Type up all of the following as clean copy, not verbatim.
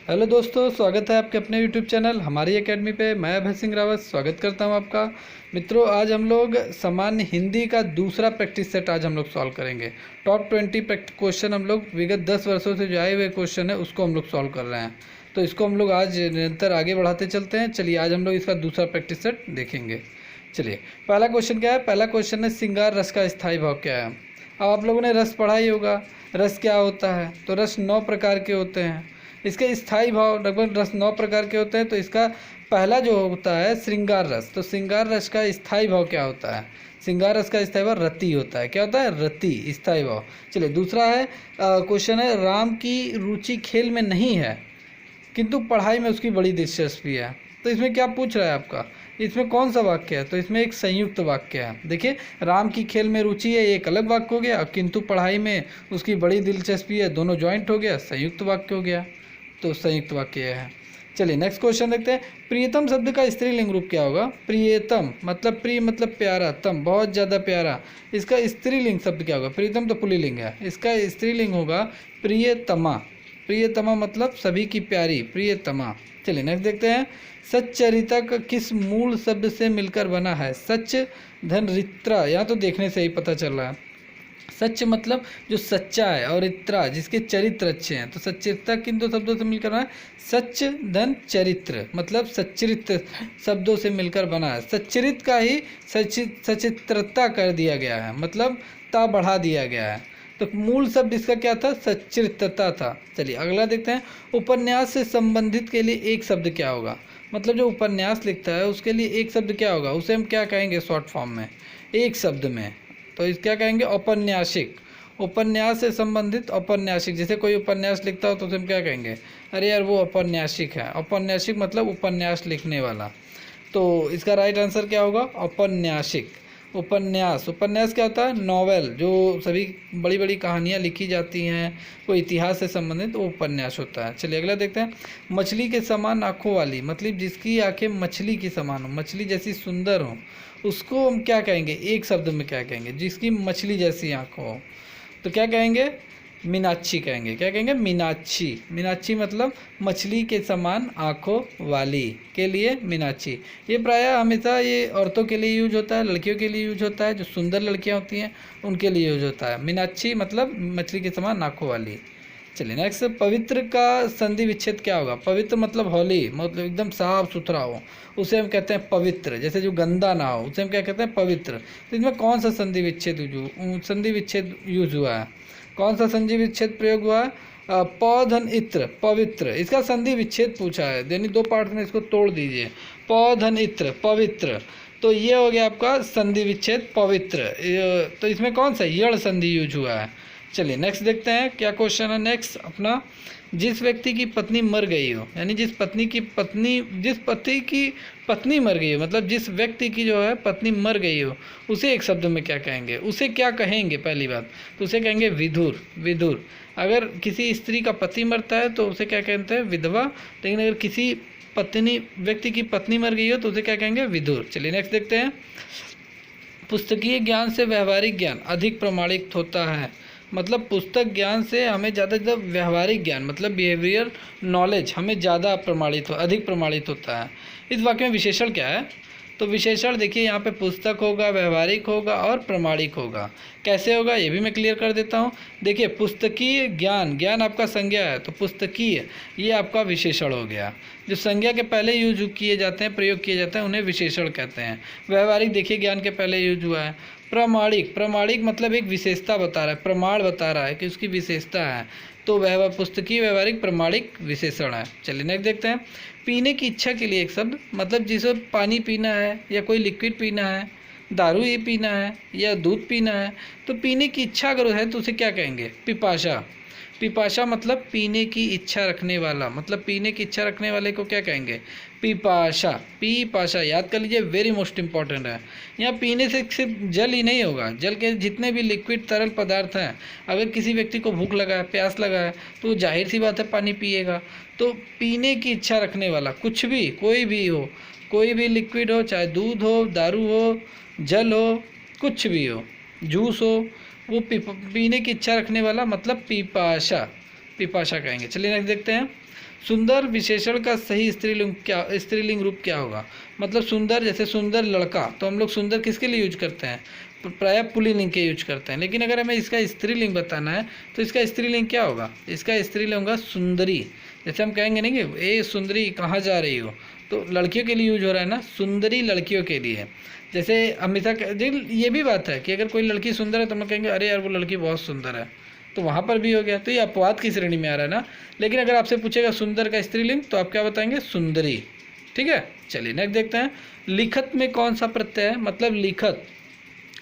Hello दोस्तों, स्वागत है आपके अपने यूट्यूब चैनल हमारी एकेडमी पे। मैं अभय सिंह रावत स्वागत करता हूं आपका। मित्रों, आज हम लोग सामान्य हिंदी का दूसरा प्रैक्टिस सेट आज हम लोग सॉल्व करेंगे। टॉप 20 क्वेश्चन हम लोग विगत 10 वर्षों से जो आए हुए क्वेश्चन है उसको हम लोग सॉल्व कर रहे हैं। तो इसको हम लोग आज निरंतर आगे बढ़ाते चलते हैं। चलिए, आज हम लोग इसका दूसरा प्रैक्टिस सेट देखेंगे। चलिए, पहला क्वेश्चन क्या है? पहला क्वेश्चन है श्रृंगार रस का स्थायी भाव क्या है। अब आप लोगों ने रस पढ़ा ही होगा, रस क्या होता है। तो रस 9 प्रकार के होते हैं। इसके स्थायी भाव लगभग रस 9 प्रकार के होते हैं। तो इसका पहला जो होता है श्रृंगार रस, तो श्रृंगार रस का स्थायी भाव क्या होता है? श्रृंगार रस का स्थायी भाव रति होता है। क्या होता है? रति, स्थायी भाव। चलिए, दूसरा है क्वेश्चन है राम की रुचि खेल में नहीं है किंतु पढ़ाई में उसकी बड़ी दिलचस्पी है। तो इसमें क्या पूछ रहा है आपका? इसमें कौन सा वाक्य है? तो इसमें एक संयुक्त वाक्य है। देखिए, राम की खेल में रुचि है, एक अलग वाक्य हो गया, किंतु पढ़ाई में उसकी बड़ी दिलचस्पी है, दोनों जॉइंट हो गया, संयुक्त वाक्य हो गया। तो संयुक्त वाक्य है। चलिए, नेक्स्ट क्वेश्चन देखते हैं। प्रियतम शब्द का स्त्रीलिंग रूप क्या होगा? प्रियतम मतलब प्रिय मतलब प्यारा, तम बहुत ज़्यादा प्यारा। इसका स्त्रीलिंग शब्द क्या होगा? प्रियतम तो पुल्लिंग है, इसका स्त्रीलिंग होगा प्रियतमा। प्रियतमा मतलब सभी की प्यारी, प्रियतमा। चलिए, नेक्स्ट देखते हैं। सच्चरिता का किस मूल शब्द से मिलकर बना है? सच धन रित्रा, यहाँ तो देखने से ही पता चल रहा है। सच मतलब जो सच्चा है, और इत्रा जिसके चरित्र अच्छे हैं। तो सच्चरिता किन दो शब्दों से मिलकर बना है? सच धन चरित्र मतलब सच्चरित्र शब्दों से मिलकर बना है। सच्चरित का ही सचित्रता कर दिया गया है, मतलब ता बढ़ा दिया गया है। तो मूल शब्द इसका क्या था? सच्चरित्रता था। चलिए, अगला देखते हैं। उपन्यास से संबंधित के लिए एक शब्द क्या होगा? मतलब जो उपन्यास लिखता है उसके लिए एक शब्द क्या होगा? उसे हम क्या कहेंगे शॉर्ट फॉर्म में, एक शब्द में? तो इस क्या कहेंगे? औपन्यासिक। उपन्यास से संबंधित औपन्यासिक। जैसे कोई उपन्यास लिखता हो तो उसे हम क्या कहेंगे? अरे यार, वो औपन्यासिक है। औपन्यासिक मतलब उपन्यास लिखने वाला। तो इसका राइट आंसर क्या होगा? औपन्यासिक। उपन्यास, उपन्यास क्या होता है? नॉवेल, जो सभी बड़ी बड़ी कहानियाँ लिखी जाती हैं, कोई इतिहास से संबंधित, वो उपन्यास होता है। चलिए, अगला देखते हैं। मछली के समान आँखों वाली, मतलब जिसकी आंखें मछली की समान हो, मछली जैसी सुंदर हो, उसको हम क्या कहेंगे? एक शब्द में क्या कहेंगे? जिसकी मछली जैसी आँखों हो, तो क्या कहेंगे? मीनाक्षी कहेंगे। क्या कहेंगे? मीनाक्षी। मीनाक्षी मतलब मछली के समान आँखों वाली के लिए मीनाक्षी। ये प्रायः हमेशा ये औरतों के लिए यूज होता है, लड़कियों के लिए यूज होता है, जो सुंदर लड़कियाँ होती हैं उनके लिए यूज होता है। मीनाक्षी मतलब मछली के समान आँखों वाली। चलिए, नेक्स्ट। पवित्र का संधि विच्छेद क्या होगा? पवित्र मतलब होली, मतलब एकदम साफ सुथरा हो, उसे हम कहते हैं पवित्र। जैसे जो गंदा ना हो, उसे हम क्या कहते हैं? पवित्र। तो इसमें कौन सा संधि विच्छेद यूज हुआ है? कौन सा संधि विच्छेद प्रयोग हुआ है? पौधन इत्र, पवित्र। इसका संधि विच्छेद पूछा है, यानी 2 पार्ट में इसको तोड़ दीजिए। पौधन इत्र, पवित्र। तो ये हो गया आपका संधि विच्छेद पवित्र। तो इसमें कौन सा यण संधि यूज हुआ है? चलिए, नेक्स्ट देखते हैं क्या क्वेश्चन है नेक्स्ट अपना। जिस व्यक्ति की पत्नी मर गई हो, यानी जिस पति की पत्नी मर गई हो, मतलब जिस व्यक्ति की जो है पत्नी मर गई हो, उसे एक शब्द में क्या कहेंगे? उसे क्या कहेंगे? पहली बात तो उसे कहेंगे विधुर। विधुर। अगर किसी स्त्री का पति मरता है तो उसे क्या कहते हैं? विधवा। लेकिन अगर किसी व्यक्ति की पत्नी मर गई हो तो उसे क्या कहेंगे? विधुर। चलिए, नेक्स्ट देखते हैं। पुस्तकीय ज्ञान से व्यवहारिक ज्ञान अधिक प्रमाणित होता है। मतलब पुस्तक ज्ञान से हमें ज़्यादा व्यवहारिक ज्ञान मतलब बिहेवियर नॉलेज हमें अधिक प्रमाणित होता है। इस वाक्य में विशेषण क्या है? तो विशेषण देखिए, यहाँ पे पुस्तक होगा, व्यवहारिक होगा और प्रमाणिक होगा। कैसे होगा ये भी मैं क्लियर कर देता हूँ। देखिए, पुस्तकीय ज्ञान, ज्ञान आपका संज्ञा है, तो पुस्तकीय ये आपका विशेषण हो गया। जो संज्ञा के पहले यूज किए जाते हैं, प्रयोग किए जाते हैं, उन्हें विशेषण कहते हैं। व्यवहारिक देखिए, ज्ञान के पहले यूज हुआ है। प्रमाणिक, प्रमाणिक मतलब एक विशेषता बता रहा है, प्रमाण बता रहा है कि उसकी विशेषता है। तो पुस्तकीय व्यवहारिक प्रमाणिक विशेषण है। चलिए, नेक्स्ट देखते हैं। पीने की इच्छा के लिए एक शब्द, मतलब जिसे पानी पीना है या कोई लिक्विड पीना है, दारू ही पीना है या दूध पीना है, तो पीने की इच्छा अगर है तो उसे क्या कहेंगे? पिपाशा। पिपाशा मतलब पीने की इच्छा रखने वाला, मतलब पीने की इच्छा रखने वाले को क्या कहेंगे? पिपाशा। पिपाशा याद कर लीजिए, वेरी मोस्ट इंपॉर्टेंट है। यहाँ पीने से सिर्फ जल ही नहीं होगा, जल के जितने भी लिक्विड तरल पदार्थ हैं, अगर किसी व्यक्ति को भूख लगा है, प्यास लगा है, तो जाहिर सी बात है पानी पिएगा। तो पीने की इच्छा रखने वाला कुछ भी, कोई भी हो, कोई भी लिक्विड हो, चाहे दूध हो, दारू हो, जल हो, कुछ भी हो, जूस हो, वो पीने की इच्छा रखने वाला मतलब पिपाशा। पिपाशा कहेंगे। चलिए नेक्स्ट देखते हैं, सुंदर विशेषण का सही स्त्रीलिंग रूप क्या होगा। मतलब सुंदर, जैसे सुंदर लड़का, तो हम लोग सुंदर किसके लिए यूज करते हैं, प्रायः पुल्लिंग के यूज करते हैं। लेकिन अगर हमें इसका स्त्रीलिंग बताना है तो इसका स्त्रीलिंग क्या होगा, इसका स्त्रीलिंग होगा सुंदरी। जैसे हम कहेंगे नहीं कि ए सुंदरी कहाँ जा रही हो, तो लड़कियों के लिए यूज हो रहा है ना, सुंदरी लड़कियों के लिए। जैसे हमेशा ये भी बात है कि अगर कोई लड़की सुंदर है तो हम कहेंगे अरे यार वो लड़की बहुत सुंदर है, तो वहाँ पर भी हो गया, तो ये अपवाद की श्रेणी में आ रहा है ना। लेकिन अगर आपसे पूछेगा सुंदर का स्त्रीलिंग तो आप क्या बताएंगे, सुंदरी। ठीक है, चलिए नेक्स्ट देखते हैं, लिखत में कौन सा प्रत्यय है। मतलब लिखत,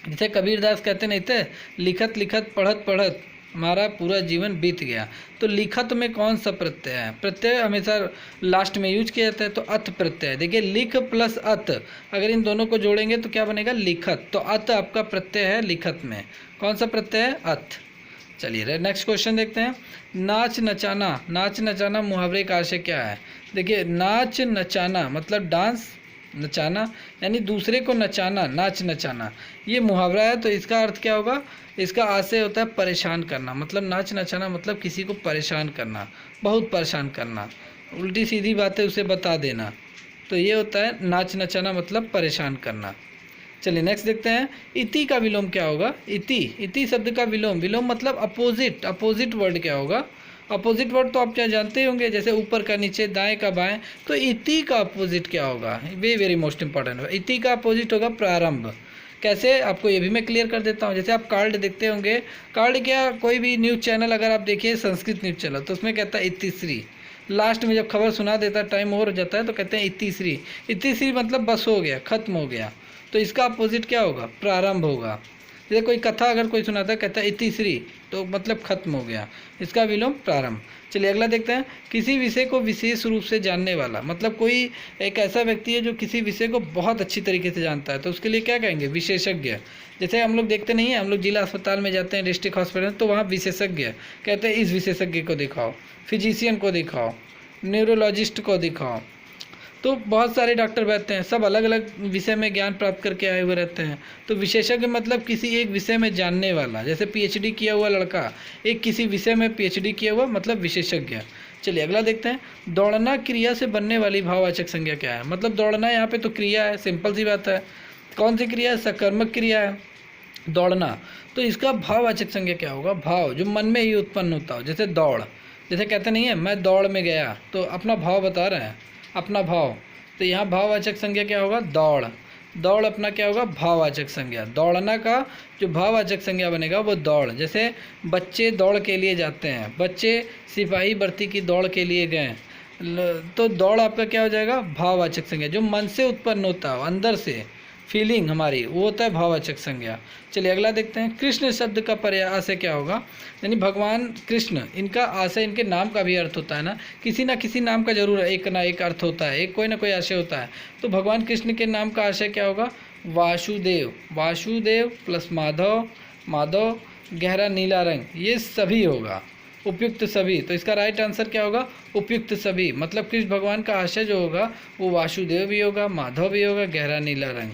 जैसे कबीरदास कहते नहीं थे, लिखत लिखत पढ़त पढ़त हमारा पूरा जीवन बीत गया। तो लिखत में कौन सा प्रत्यय है, प्रत्यय हमेशा लास्ट में यूज किया जाता है, तो अत प्रत्यय। देखिए लिख प्लस अत, अगर इन दोनों को जोड़ेंगे तो क्या बनेगा, लिखत। तो अत आपका प्रत्यय है लिखत में, कौन सा प्रत्यय है, अत। चलिए नेक्स्ट क्वेश्चन देखते हैं, नाच नचाना, नाच नचाना मुहावरे का आशय क्या है। देखिए नाच नचाना मतलब डांस, नचाना यानी दूसरे को नचाना, नाच नचाना, ये मुहावरा है। तो इसका अर्थ क्या होगा, इसका आशय होता है परेशान करना। मतलब नाच नचाना मतलब किसी को परेशान करना, बहुत परेशान करना, उल्टी सीधी बातें उसे बता देना। तो ये होता है नाच नचाना मतलब परेशान करना। चलिए नेक्स्ट देखते हैं, इति का विलोम क्या होगा। इति शब्द का विलोम मतलब अपोजिट, अपोजिट वर्ड क्या होगा। अपोजिट वर्ड तो आप क्या जानते होंगे, जैसे ऊपर का नीचे, दाएं का बाएं। तो इति का अपोजिट क्या होगा, वेरी मोस्ट इंपॉर्टेंट है। इति का अपोजिट होगा प्रारंभ। कैसे, आपको ये भी मैं क्लियर कर देता हूँ। जैसे आप कार्ड देखते होंगे, कार्ड क्या, कोई भी न्यूज़ चैनल अगर आप देखिए, संस्कृत न्यूज़ चैनल, तो उसमें कहता है इतिश्री। लास्ट में जब खबर सुना देता है, टाइम ओवर हो जाता है, तो कहते हैं इतिश्री। इतिश्री मतलब बस हो गया, खत्म हो गया। तो इसका अपोजिट क्या होगा, प्रारंभ होगा। जैसे कोई कथा अगर कोई सुनाता है, कहता है इतिश्री, तो मतलब खत्म हो गया, इसका विलोम प्रारंभ। चलिए अगला देखते हैं, किसी विषय को विशेष रूप से जानने वाला। मतलब कोई एक ऐसा व्यक्ति है जो किसी विषय को बहुत अच्छी तरीके से जानता है, तो उसके लिए क्या कहेंगे, विशेषज्ञ। जैसे हम लोग देखते नहीं हैं, हम लोग जिला अस्पताल में जाते हैं, डिस्ट्रिक्ट हॉस्पिटल, तो वहाँ विशेषज्ञ कहते हैं इस विशेषज्ञ को दिखाओ, फिजिशियन को दिखाओ, न्यूरोलॉजिस्ट को दिखाओ। तो बहुत सारे डॉक्टर बैठते हैं, सब अलग अलग विषय में ज्ञान प्राप्त करके आए हुए रहते हैं। तो विशेषज्ञ मतलब किसी एक विषय में जानने वाला। जैसे पीएचडी किया हुआ लड़का, एक किसी विषय में पीएचडी किया हुआ, मतलब विशेषज्ञ। चलिए अगला देखते हैं, दौड़ना क्रिया से बनने वाली भाववाचक संज्ञा क्या है। मतलब दौड़ना यहाँ पे तो क्रिया है, सिंपल सी बात है। कौन सी क्रिया है, सकर्मक क्रिया है दौड़ना। तो इसका भाववाचक संज्ञा क्या होगा, भाव जो मन में ही उत्पन्न होता हो। जैसे दौड़, जैसे कहते नहीं है मैं दौड़ में गया, तो अपना भाव बता रहे हैं, अपना भाव। तो यहाँ भाववाचक संज्ञा क्या होगा, दौड़। दौड़ अपना क्या होगा, भाववाचक संज्ञा। दौड़ना का जो भाववाचक संज्ञा बनेगा वो दौड़। जैसे बच्चे दौड़ के लिए जाते हैं, बच्चे सिपाही भर्ती की दौड़ के लिए गए, तो दौड़ आपका क्या हो जाएगा, भाववाचक संज्ञा। जो मन से उत्पन्न होता हो, अंदर से फीलिंग हमारी, वो होता है भाववाचक संज्ञा। चलिए अगला देखते हैं, कृष्ण शब्द का पर्याय आशय क्या होगा। यानी भगवान कृष्ण, इनका आशय, इनके नाम का भी अर्थ होता है ना, किसी ना किसी नाम का जरूर एक ना एक अर्थ होता है, एक कोई ना कोई आशय होता है। तो भगवान कृष्ण के नाम का आशय क्या होगा, वासुदेव। वासुदेव प्लस माधव, माधव गहरा नीला रंग, ये सभी होगा, उपयुक्त सभी। तो इसका राइट आंसर क्या होगा, उपयुक्त सभी। मतलब कृष्ण भगवान का आशय जो होगा वो वासुदेव भी होगा, माधव भी होगा, गहरा नीला रंग।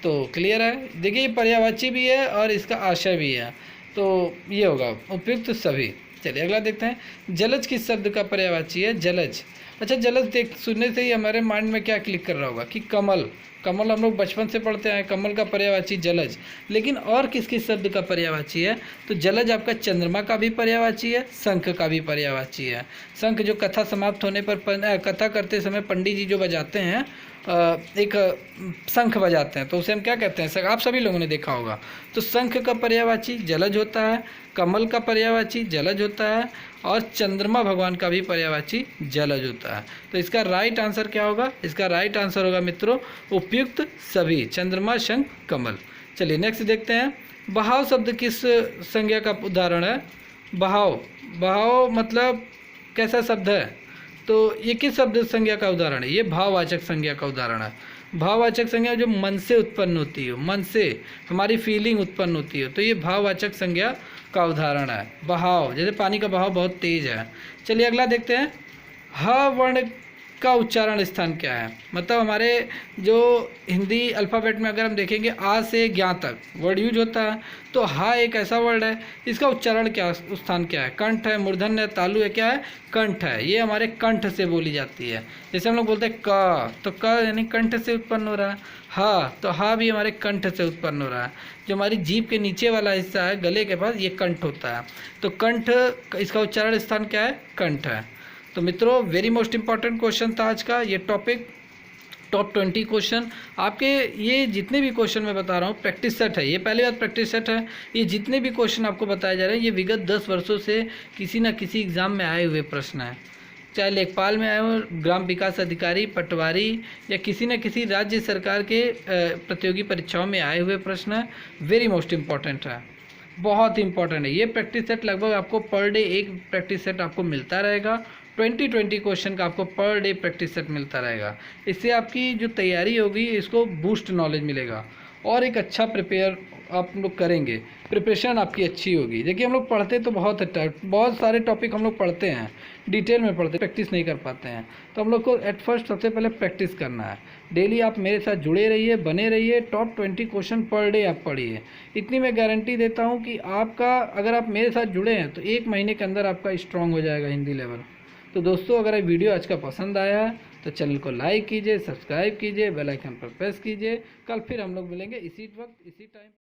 तो क्लियर है। देखिए ये पर्यायवाची भी है और इसका आशय भी है, तो ये होगा उपयुक्त सभी। चलिए अगला देखते हैं, जलज किस शब्द का पर्यायवाची है, जलज। अच्छा जलज देख सुनने से ही हमारे माइंड में क्या क्लिक कर रहा होगा कि कमल। कमल हम लोग बचपन से पढ़ते हैं, कमल का पर्यायवाची जलज। लेकिन और किस किस शब्द का पर्यायवाची है, तो जलज आपका चंद्रमा का भी पर्यायवाची है, शंख का भी पर्यायवाची है। शंख जो कथा समाप्त होने पर कथा करते समय पंडित जी जो बजाते हैं, एक शंख बजाते हैं, तो उसे हम क्या कहते हैं, आप सभी लोगों ने देखा होगा। तो शंख का पर्यायवाची जलज होता है, कमल का पर्यायवाची जलज होता है, और चंद्रमा भगवान का भी पर्यायवाची जलज होता है। तो इसका राइट आंसर क्या होगा, इसका राइट आंसर होगा मित्रों उपयुक्त सभी, चंद्रमा शंख कमल। चलिए नेक्स्ट देखते हैं, बहाव शब्द किस संज्ञा का उदाहरण है। बहाव, बहाव मतलब कैसा शब्द है, तो ये किस शब्द संज्ञा का उदाहरण है, ये भाववाचक संज्ञा का उदाहरण है। भाववाचक संज्ञा जो मन से उत्पन्न होती हो, मन से हमारी फीलिंग उत्पन्न होती हो, तो ये भाववाचक संज्ञा का उदाहरण है। बहाव, जैसे पानी का बहाव बहुत तेज है। चलिए अगला देखते हैं, ह वर्ण का उच्चारण स्थान क्या है। मतलब हमारे जो हिंदी अल्फ़ाबेट में अगर हम देखेंगे आ से ज्ञा तक वर्ड यूज होता है, तो हा एक ऐसा वर्ड है, इसका उच्चारण क्या स्थान क्या है, कंठ है, मूर्धन्य है, तालु है, क्या है, कंठ है। ये हमारे कंठ से बोली जाती है। जैसे हम लोग बोलते हैं क, तो क यानी कंठ से उत्पन्न हो रहा है। हा, तो हा भी हमारे कंठ से उत्पन्न हो रहा है। जो हमारी जीभ के नीचे वाला हिस्सा है गले के पास, ये कंठ होता है। तो कंठ, इसका उच्चारण स्थान क्या है, कंठ है। तो मित्रों वेरी मोस्ट इंपॉर्टेंट क्वेश्चन था आज का ये टॉपिक, टॉप 20 क्वेश्चन आपके। ये जितने भी क्वेश्चन मैं बता रहा हूँ प्रैक्टिस सेट है, ये पहली बात प्रैक्टिस सेट है। ये जितने भी क्वेश्चन आपको बताए जा रहे हैं ये विगत 10 वर्षों से किसी न किसी एग्ज़ाम में आए हुए प्रश्न हैं, चाहे लेखपाल में आए हो, ग्राम विकास अधिकारी, पटवारी, या किसी न किसी राज्य सरकार के प्रतियोगी परीक्षाओं में आए हुए प्रश्न हैं। वेरी मोस्ट इंपॉर्टेंट है, बहुत इंपॉर्टेंट है। ये प्रैक्टिस सेट लगभग आपको पर डे एक प्रैक्टिस सेट आपको मिलता रहेगा। 20 क्वेश्चन का आपको पर डे प्रैक्टिस सेट मिलता रहेगा। इससे आपकी जो तैयारी होगी इसको बूस्ट नॉलेज मिलेगा और एक अच्छा प्रिपेयर आप लोग करेंगे, प्रिपरेशन आपकी अच्छी होगी। देखिए हम लोग पढ़ते तो बहुत सारे टॉपिक हम लोग पढ़ते हैं, डिटेल में पढ़ते, प्रैक्टिस नहीं कर पाते हैं। तो हम लोग को एट फर्स्ट सबसे पहले प्रैक्टिस करना है। डेली आप मेरे साथ जुड़े रहिए, बने रहिए, टॉप 20 क्वेश्चन पर डे आप पढ़िए। इतनी मैं गारंटी देता हूँ कि आपका, अगर आप मेरे साथ जुड़े हैं तो 1 महीने के अंदर आपका स्ट्रांग हो जाएगा हिंदी लेवल। तो दोस्तों अगर ये वीडियो आज का पसंद आया है तो चैनल को लाइक कीजिए, सब्सक्राइब कीजिए, बेल आइकन पर प्रेस कीजिए। कल फिर हम लोग मिलेंगे इसी वक्त इसी टाइम।